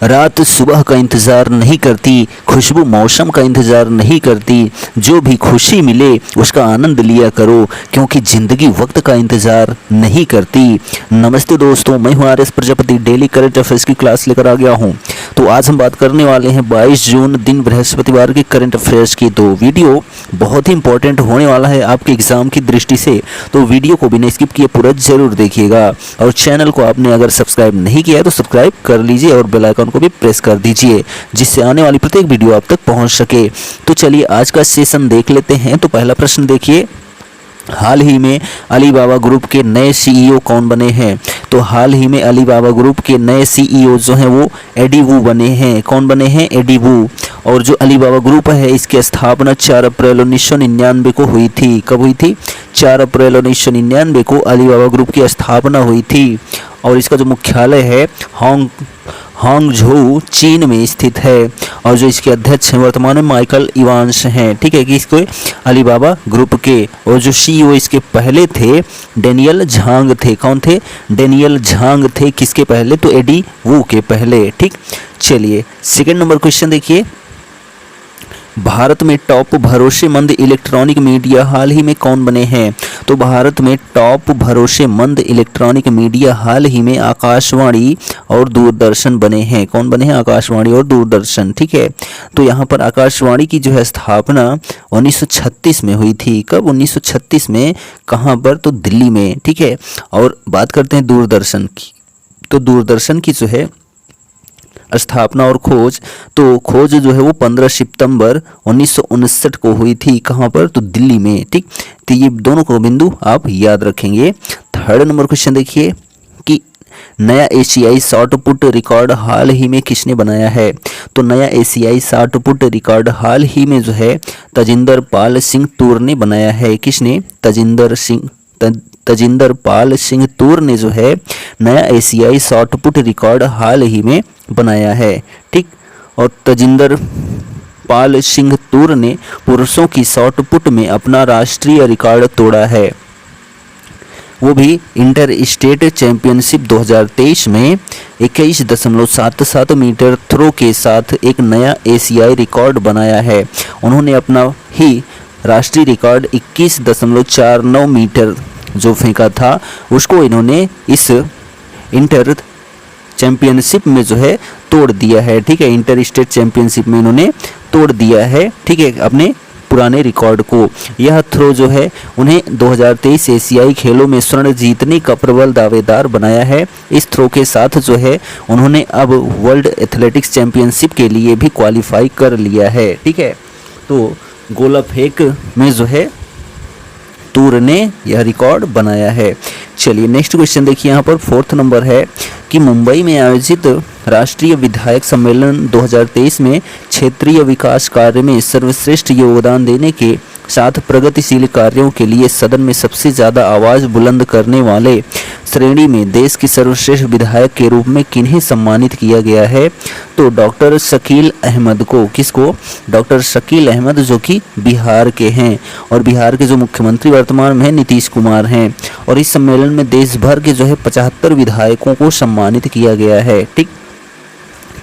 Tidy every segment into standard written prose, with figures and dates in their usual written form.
रात सुबह का इंतज़ार नहीं करती, खुशबू मौसम का इंतज़ार नहीं करती, जो भी खुशी मिले उसका आनंद लिया करो, क्योंकि ज़िंदगी वक्त का इंतज़ार नहीं करती। नमस्ते दोस्तों, मैं हूं R S Prajapati, daily current affairs की क्लास लेकर आ गया हूं। तो आज हम बात करने वाले हैं 22 जून दिन बृहस्पतिवार के करंट अफेयर्स की। तो वीडियो बहुत ही इंपॉर्टेंट होने वाला है आपके एग्ज़ाम की दृष्टि से, तो वीडियो को बिना स्किप किए पूरा ज़रूर देखिएगा। और चैनल को आपने अगर सब्सक्राइब नहीं किया है तो सब्सक्राइब कर लीजिए और बेल आइकन को भी प्रेस कर दीजिए, जिससे आने वाली प्रत्येक वीडियो आप तक पहुंच सके। तो चलिए आज का सेशन देख लेते हैं। तो पहला प्रश्न देखिए, हाल ही में अलीबाबा ग्रुप के नए सीईओ कौन बने हैं? तो हाल ही में अलीबाबा ग्रुप के नए सीईओ जो हैं वो एडी वू बने हैं। कौन बने हैं? एडी वू। और जो अलीबाबा ग्रुप है इसकी स्थापना 4 अप्रैल 1999 को हुई थी। कब हुई थी? 4 अप्रैल 1999 को अलीबाबा ग्रुप की स्थापना हुई थी। और इसका जो मुख्यालय है हांगझोउ चीन में स्थित है। और जो इसके अध्यक्ष हैं वर्तमान में माइकल इवांस हैं। ठीक है कि इसको अलीबाबा ग्रुप के। और जो सीईओ इसके पहले थे डेनियल झांग थे। कौन थे? डेनियल झांग थे। किसके पहले? तो एडी वू के पहले। ठीक, चलिए सेकंड नंबर क्वेश्चन देखिए, भारत में टॉप भरोसेमंद इलेक्ट्रॉनिक मीडिया हाल ही में कौन बने हैं? तो भारत में टॉप भरोसेमंद इलेक्ट्रॉनिक मीडिया हाल ही में आकाशवाणी और दूरदर्शन बने हैं। कौन बने हैं? आकाशवाणी और दूरदर्शन। ठीक है, तो यहाँ पर आकाशवाणी की जो है स्थापना 1936 में हुई थी। कब? 1936 में। कहाँ पर? तो दिल्ली में। ठीक है, और बात करते हैं दूरदर्शन की। तो दूरदर्शन की जो है स्थापना और खोज, तो खोज जो है वो 15 सितंबर 1959 को हुई थी। कहाँ पर? तो दिल्ली में। ठीक, तो ये दोनों को बिंदु आप याद रखेंगे। थर्ड नंबर क्वेश्चन देखिए कि नया एशियाई शॉटपुट रिकॉर्ड हाल ही में किसने बनाया है? तो नया एशियाई शॉटपुट रिकॉर्ड हाल ही में जो है तजिंदर पाल सिंह तूर ने बनाया है। किसने? तजिंदर पाल सिंह तूर ने जो है नया एशियाई शॉटपुट रिकॉर्ड हाल ही में बनाया है। ठीक, और तजिंदर पाल सिंह तूर ने पुरुषों की शॉटपुट में अपना राष्ट्रीय रिकॉर्ड तोड़ा है, वो भी इंटर स्टेट चैंपियनशिप 2023 में 21.77 मीटर थ्रो के साथ एक नया एशियाई रिकॉर्ड बनाया है। उन्होंने अपना ही राष्ट्रीय रिकॉर्ड 21.49 मीटर जो फेंका था उसको इन्होंने इस इंटर चैंपियनशिप में जो है तोड़ दिया है। ठीक है, इंटर स्टेट चैंपियनशिप में इन्होंने तोड़ दिया है। ठीक है, अपने पुराने रिकॉर्ड को। यह थ्रो जो है उन्हें 2023 एशियाई खेलों में स्वर्ण जीतने का प्रबल दावेदार बनाया है। इस थ्रो के साथ जो है उन्होंने अब वर्ल्ड एथलेटिक्स चैंपियनशिप के लिए भी क्वालिफाई कर लिया है। ठीक है, तो गोला फेंक में जो है तूर ने यह रिकॉर्ड बनाया है। चलिए नेक्स्ट क्वेश्चन देखिए, यहाँ पर फोर्थ नंबर है कि मुंबई में आयोजित राष्ट्रीय विधायक सम्मेलन 2023 में क्षेत्रीय विकास कार्य में सर्वश्रेष्ठ योगदान देने के साथ प्रगतिशील कार्यों के लिए सदन में सबसे ज़्यादा आवाज़ बुलंद करने वाले श्रेणी में देश के सर्वश्रेष्ठ विधायक के रूप में किन्हें सम्मानित किया गया है? तो डॉक्टर शकील अहमद को। किसको? डॉक्टर शकील अहमद, जो कि बिहार के हैं। और बिहार के जो मुख्यमंत्री वर्तमान में हैं नीतीश कुमार हैं। और इस सम्मेलन में देश भर के जो है 75 विधायकों को सम्मानित किया गया है। ठीक,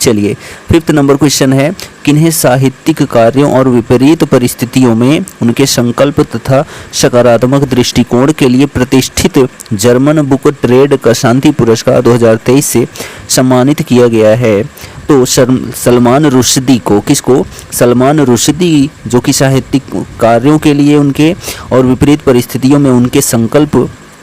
चलिए फिफ्थ नंबर क्वेश्चन है, किन्हें साहित्यिक कार्यों और विपरीत परिस्थितियों में उनके संकल्प तथा सकारात्मक दृष्टिकोण के लिए प्रतिष्ठित जर्मन बुक ट्रेड का शांति पुरस्कार 2023 से सम्मानित किया गया है? तो सलमान रुश्दी को। किसको? सलमान रुश्दी, जो कि साहित्यिक कार्यों के लिए उनके और विपरीत परिस्थितियों में उनके संकल्प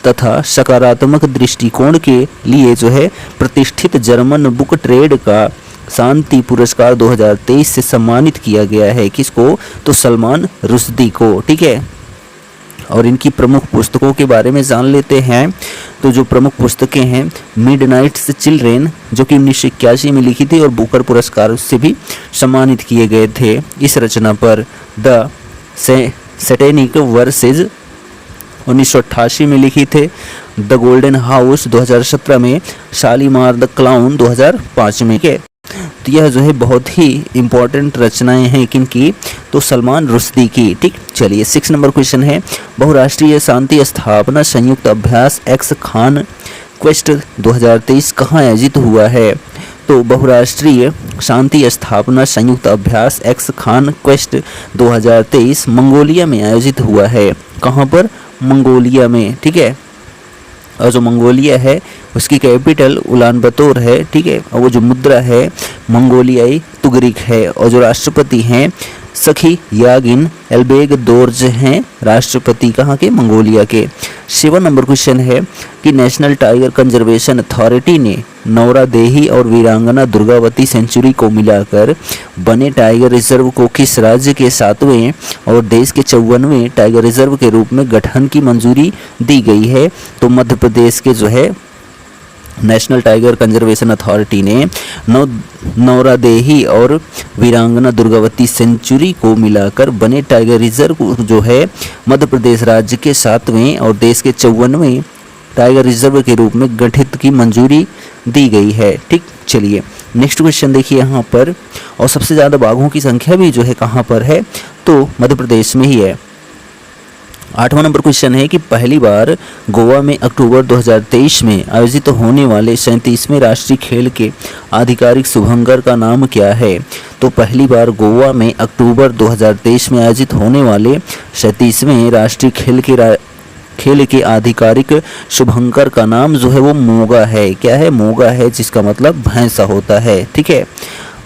तथा सकारात्मक दृष्टिकोण के लिए जो है प्रतिष्ठित जर्मन बुक ट्रेड का शांति पुरस्कार 2023 से सम्मानित किया गया है। किसको? तो सलमान रुश्दी को। ठीक है, और इनकी प्रमुख पुस्तकों के बारे में जान लेते हैं। तो जो प्रमुख पुस्तकें हैं, मिडनाइट्स चिल्ड्रेन जो कि 1981 में लिखी थी और बुकर पुरस्कार से भी सम्मानित किए गए थे इस रचना पर। द सैटेनिक वर्सेज 1988 में लिखी थे। द गोल्डन हाउस 2017 में। शालीमार द क्लाउन 2005 में के। तो यह जो है बहुत ही इम्पोर्टेंट रचनाएं हैं किनकी? तो सलमान रुश्दी की। ठीक, चलिए 6 नंबर क्वेश्चन है, बहुराष्ट्रीय शांति स्थापना संयुक्त अभ्यास एक्स खान क्वेस्ट 2023 कहाँ आयोजित हुआ है? तो बहुराष्ट्रीय शांति स्थापना संयुक्त अभ्यास एक्स खान क्वेस्ट 2023 मंगोलिया में आयोजित हुआ है। कहाँ पर? मंगोलिया में, ठीक है। और जो मंगोलिया है उसकी कैपिटल उलानबतोर है, ठीक है। और वो जो मुद्रा है मंगोलियाई तुगरिक है। और जो राष्ट्रपति हैं सखी यागिन एल्बेग दोर्ज हैं, राष्ट्रपति कहाँ के? मंगोलिया के। 7 नंबर क्वेश्चन है कि नेशनल टाइगर कंजर्वेशन अथॉरिटी ने नौरादेही और वीरांगना दुर्गावती सेंचुरी को मिलाकर बने टाइगर रिजर्व को किस राज्य के 7वें और देश के 54वें टाइगर रिजर्व के रूप में गठन की मंजूरी दी गई है? तो मध्य प्रदेश के जो है नेशनल टाइगर कंजर्वेशन अथॉरिटी ने नौरादेही और वीरांगना दुर्गावती सेंचुरी को मिलाकर बने टाइगर रिजर्व जो है मध्य प्रदेश राज्य के 7वें और देश के 54वें टाइगर रिजर्व के रूप में गठित की मंजूरी दी गई है, ठीक। चलिए नेक्स्ट क्वेश्चन देखिए यहाँ पर। और सबसे ज़्यादा बाघों की संख्या भी जो है कहाँ पर है? तो मध्य प्रदेश में ही है। 8वां नंबर क्वेश्चन है कि पहली बार गोवा में अक्टूबर 2023 में आयोजित होने वाले 37वें राष्ट्रीय खेल के आधिकारिक शुभंकर का नाम क्या है? तो पहली बार गोवा में अक्टूबर 2023 में आयोजित होने वाले 37वें राष्ट्रीय खेल के आधिकारिक शुभंकर का नाम जो है वो मोगा है। क्या है? मोगा है, जिसका मतलब भैंसा होता है, ठीक है।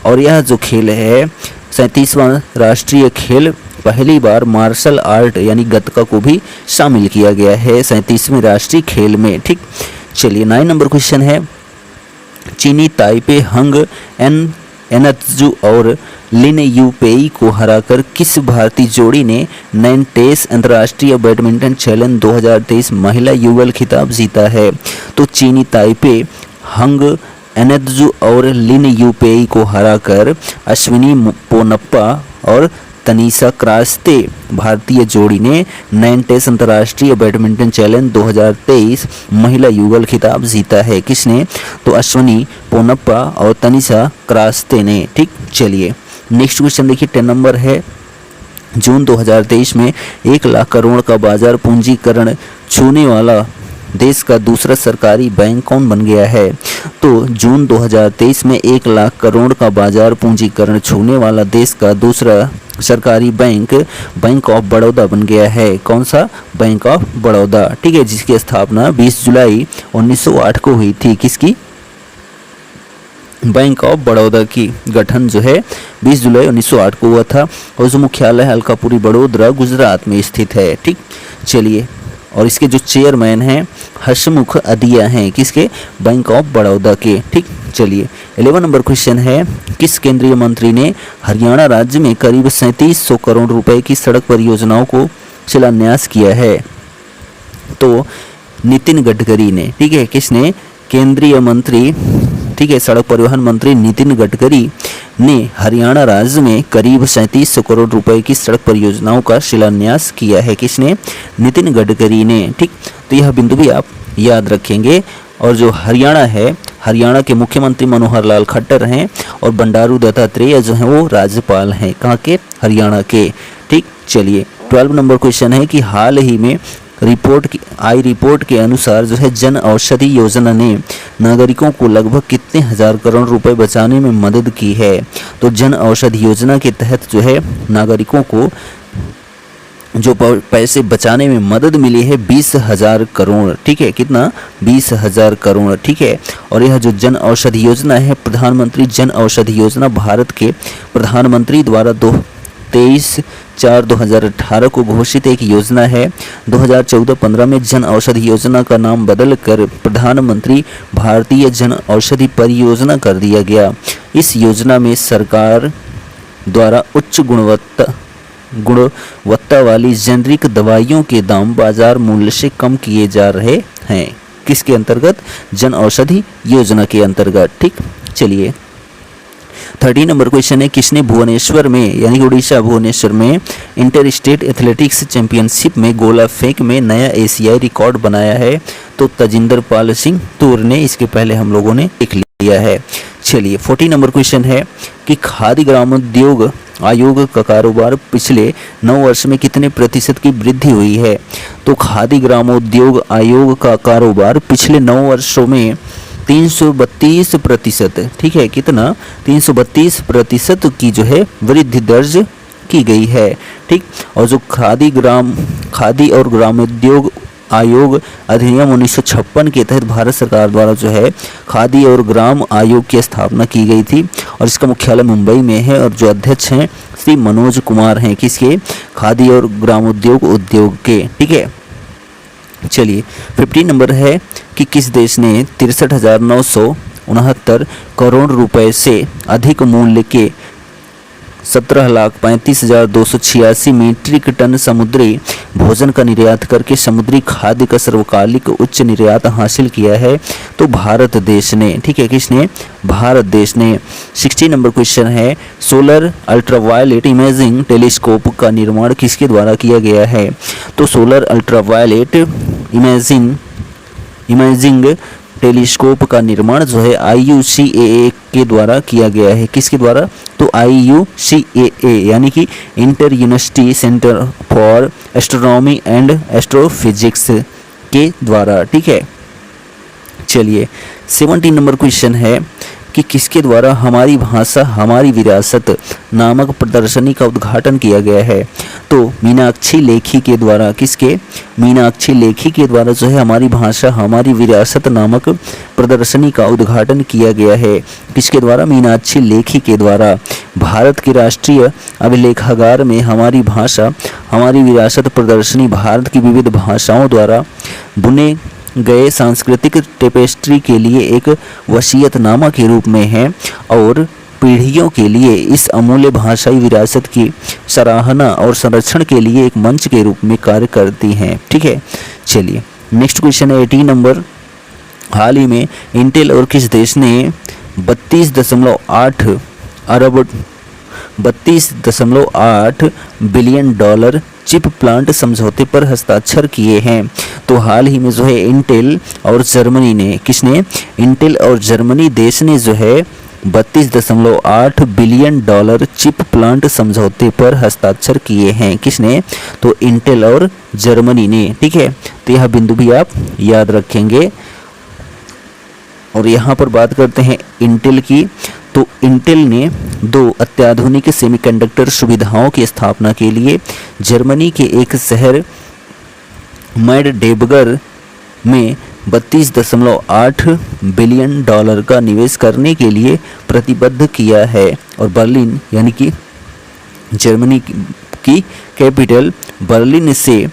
और यह जो खेल है 37वां राष्ट्रीय खेल पहली बार मार्शल आर्ट यानी गतका को भी शामिल किया गया है 37वें राष्ट्रीय खेल में, ठीक। चलिए 9 नंबर क्वेश्चन है चीनी ताइपे हंग एनत्जू और लिन यूपेई को हराकर किस भारतीय जोड़ी ने नैनटेस अंतर्राष्ट्रीय बैडमिंटन चैलेंज 2023 महिला युगल खिताब जीता है? तो चीनी ताइपे हंग एनत्जू और लिन यूपेई को हराकर अश्विनी पोनप्पा और तनीषा क्रास्ते भारतीय जोड़ी ने नैनटेस अंतर्राष्ट्रीय बैडमिंटन चैलेंज 2023 महिला युगल खिताब जीता है। किसने? तो अश्विनी पोनप्पा और तनीषा क्रास्ते ने, ठीक। चलिए नेक्स्ट क्वेश्चन देखिए 10 नंबर है जून 2023 में 1 लाख करोड़ का बाजार पूंजीकरण छूने वाला देश का दूसरा सरकारी बैंक कौन बन गया है? तो जून 2023 में 1 लाख करोड़ का बाजार पूंजीकरण छूने वाला देश का दूसरा सरकारी बैंक ऑफ बड़ौदा बन गया है। कौन सा? बैंक ऑफ बड़ौदा, ठीक है, जिसकी स्थापना 20 जुलाई 1908 को हुई थी। किसकी? बैंक ऑफ बड़ौदा की गठन जो है 20 जुलाई 1908 को हुआ था। और जो मुख्यालय अलकापुरी बड़ोदरा गुजरात में स्थित है, ठीक। चलिए और इसके जो चेयरमैन हैं हर्षमुख अधिया हैं, किसके? बैंक ऑफ बड़ौदा के, ठीक। चलिए 11 नंबर क्वेश्चन है किस केंद्रीय मंत्री ने हरियाणा राज्य में करीब 3700 करोड़ रुपए की सड़क परियोजनाओं को शिलान्यास किया है? तो नितिन गडकरी ने, ठीक है। किसने? केंद्रीय मंत्री, ठीक है, सड़क परिवहन मंत्री नितिन गडकरी ने हरियाणा राज्य में करीब 3700 करोड़ रुपए की सड़क परियोजनाओं का शिलान्यास किया है। किसने? नितिन गडकरी ने, ठीक। तो यह बिंदु भी आप याद रखेंगे। और जो हरियाणा है, हरियाणा के मुख्यमंत्री मनोहर लाल खट्टर हैं और बंडारू दत्तात्रेय जो हैं वो राज्यपाल हैं। कहाँ के? हरियाणा के, ठीक। चलिए 12 नंबर क्वेश्चन है कि हाल ही में रिपोर्ट के अनुसार जो है जन औषधि योजना ने नागरिकों को लगभग कितने हजार करोड़ रुपए बचाने में मदद की है? तो जन औषधि योजना के तहत जो है नागरिकों को जो पैसे बचाने में मदद मिली है 20,000 करोड़, ठीक है। कितना? 20,000 करोड़, ठीक है। और यह जो जन औषधि योजना है प्रधानमंत्री जन औषधि योजना भारत के प्रधानमंत्री द्वारा 23/4/2018 को घोषित एक योजना है। 2014-15 में जन औषधि योजना का नाम बदलकर प्रधानमंत्री भारतीय जन औषधि परियोजना कर दिया गया। इस योजना में सरकार द्वारा उच्च गुणवत्ता वाली जेनरिक दवाइयों के दाम बाजार मूल्य से कम किए जा रहे हैं। किसके अंतर्गत? जन औषधि योजना के अंतर्गत, ठीक। चलिए 13 नंबर क्वेश्चन है किसने भुवनेश्वर में यानी उड़ीसा भुवनेश्वर में इंटर स्टेट एथलेटिक्स चैंपियनशिप में गोला फेंक में नया एशियाई रिकॉर्ड बनाया है? तो तजिंदर पाल सिंह तूर ने। इसके पहले हम लोगों ने देख लिया है। चलिए 14 नंबर क्वेश्चन है कि खादी ग्रामोद्योग आयोग का कारोबार पिछले 9 वर्ष में कितने प्रतिशत की वृद्धि हुई है? तो खादी ग्रामोद्योग आयोग का कारोबार पिछले 9 वर्षों में 332%, ठीक है, कितना 332% की जो है वृद्धि दर्ज की गई है। ठीक, और जो खादी और ग्रामोद्योग आयोग अधिनियम 1956 के तहत भारत सरकार द्वारा जो है खादी और ग्राम आयोग की स्थापना की गई थी और इसका मुख्यालय मुंबई में है और जो अध्यक्ष हैं श्री मनोज कुमार हैं, किसके, खादी और ग्रामोद्योग उद्योग के। ठीक है, चलिए 15 नंबर है कि किस देश ने 63,969 करोड़ रुपए से अधिक मूल्य के 17,35,286 मीट्रिक टन समुद्री भोजन का निर्यात करके समुद्री खाद्य का सर्वकालिक उच्च निर्यात हासिल किया है? तो भारत देश ने। ठीक है, किसने? भारत देश ने। 16 नंबर क्वेश्चन है, सोलर अल्ट्रावायलेट इमेजिंग टेलीस्कोप का निर्माण किसके द्वारा किया गया है? तो सोलर अल्ट्रावायलेट इमेजिंग टेलीस्कोप का निर्माण जो है IUCAA के द्वारा किया गया है। किसके द्वारा? तो IUCAA यानी कि inter university centre for astronomy and astrophysics के द्वारा। ठीक है, चलिए 17 नंबर क्वेश्चन है कि किसके द्वारा हमारी भाषा हमारी विरासत नामक प्रदर्शनी का उद्घाटन किया गया है? तो मीनाक्षी लेखी के द्वारा। किसके? मीनाक्षी लेखी के द्वारा जो है हमारी भाषा हमारी विरासत नामक प्रदर्शनी का उद्घाटन किया गया है। किसके द्वारा? मीनाक्षी लेखी के द्वारा। भारत के राष्ट्रीय अभिलेखागार में हमारी भाषा हमारी विरासत प्रदर्शनी भारत की विविध भाषाओं द्वारा बुने गए सांस्कृतिक टेपेस्ट्री के लिए एक वसीयतनामा के रूप में है और पीढ़ियों के लिए इस अमूल्य भाषाई विरासत की सराहना और संरक्षण के लिए एक मंच के रूप में कार्य करती हैं। ठीक है, चलिए नेक्स्ट क्वेश्चन है 18 नंबर। हाल ही में इंटेल और किस देश ने 32.8 बिलियन डॉलर चिप प्लांट समझौते पर हस्ताक्षर किए हैं? तो हाल ही में जो है इंटेल और जर्मनी ने, किसने? इंटेल और जर्मनी देश ने जो है 32.8 बिलियन डॉलर चिप प्लांट समझौते पर हस्ताक्षर किए हैं। किसने? तो इंटेल और जर्मनी ने। ठीक है, तो यह बिंदु भी आप याद रखेंगे। और यहाँ पर बात करते हैं इंटेल की। तो इंटेल ने 2 अत्याधुनिक सेमीकंडक्टर सुविधाओं की स्थापना के लिए जर्मनी के एक शहर मैडडेबगर में 32.8 बिलियन डॉलर का निवेश करने के लिए प्रतिबद्ध किया है। और बर्लिन यानी कि जर्मनी की कैपिटल बर्लिन से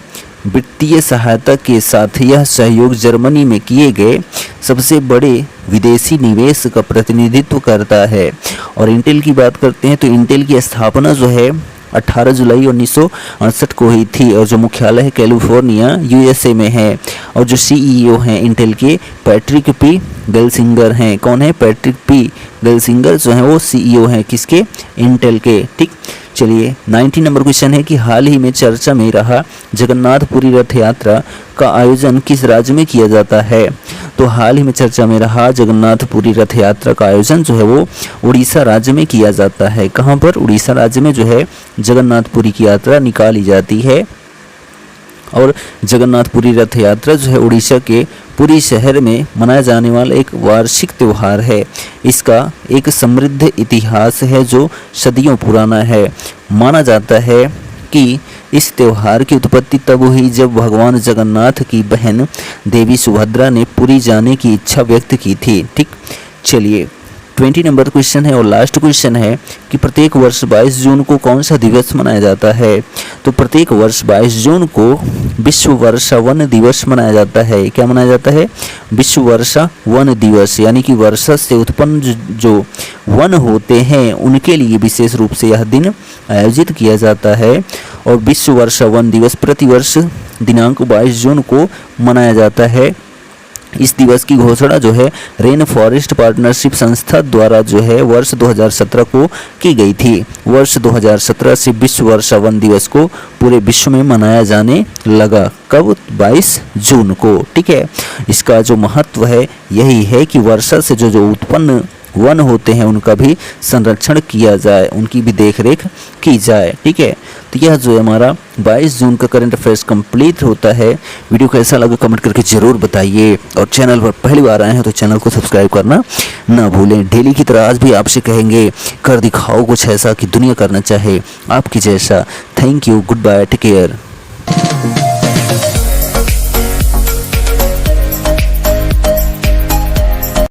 वित्तीय सहायता के साथ यह सहयोग जर्मनी में किए गए सबसे बड़े विदेशी निवेश का प्रतिनिधित्व करता है। और इंटेल की बात करते हैं तो इंटेल की स्थापना जो है 18 जुलाई 1968 को हुई थी और जो मुख्यालय है कैलिफोर्निया USA में है। और जो CEO हैं इंटेल के पैट्रिक पी गेल्सिंगर हैं। कौन है? पैट्रिक पी गेल्सिंगर जो हैं वो CEO हैं किसके? इंटेल के। ठीक, चलिए 19 नंबर क्वेश्चन है कि हाल ही में चर्चा में रहा जगन्नाथपुरी रथ यात्रा का आयोजन किस राज्य में किया जाता है? तो हाल ही में चर्चा में रहा जगन्नाथपुरी रथ यात्रा का आयोजन जो है वो उड़ीसा राज्य में किया जाता है। कहाँ पर? उड़ीसा राज्य में जो है जगन्नाथपुरी की यात्रा निकाली जाती है। और जगन्नाथपुरी रथ यात्रा जो है उड़ीसा के पुरी शहर में मनाया जाने वाला एक वार्षिक त्यौहार है। इसका एक समृद्ध इतिहास है जो सदियों पुराना है। माना जाता है कि इस त्यौहार की उत्पत्ति तब हुई जब भगवान जगन्नाथ की बहन देवी सुभद्रा ने पुरी जाने की इच्छा व्यक्त की थी। ठीक, चलिए 20 नंबर क्वेश्चन है और लास्ट क्वेश्चन है कि प्रत्येक वर्ष 22 जून को कौन सा दिवस मनाया जाता है? तो प्रत्येक वर्ष 22 जून को विश्व वर्षा वन दिवस मनाया जाता है। क्या मनाया जाता है? विश्व वर्षा वन दिवस, यानी कि वर्षा से उत्पन्न जो वन होते हैं उनके लिए विशेष रूप से यह दिन आयोजित किया जाता है। और विश्व वर्षा वन दिवस प्रतिवर्ष दिनांक 22 जून को मनाया जाता है। इस दिवस की घोषणा जो है रेन फॉरेस्ट पार्टनरशिप संस्था द्वारा जो है वर्ष 2017 को की गई थी। वर्ष 2017 से विश्व वर्षा वन दिवस को पूरे विश्व में मनाया जाने लगा। कब? 22 जून को। ठीक है, इसका जो महत्व है यही है कि वर्षा से जो उत्पन्न वन होते हैं उनका भी संरक्षण किया जाए, उनकी भी देख रेख की जाए। ठीक है, तो यह जो है हमारा 22 जून का करंट अफेयर्स कंप्लीट होता है। वीडियो कैसा लगा कमेंट करके ज़रूर बताइए, और चैनल पर पहली बार आए हैं तो चैनल को सब्सक्राइब करना ना भूलें। डेली की तरह आज भी आपसे कहेंगे कर दिखाओ कुछ ऐसा कि दुनिया करना चाहे आपकी जैसा। Thank you, goodbye, take care.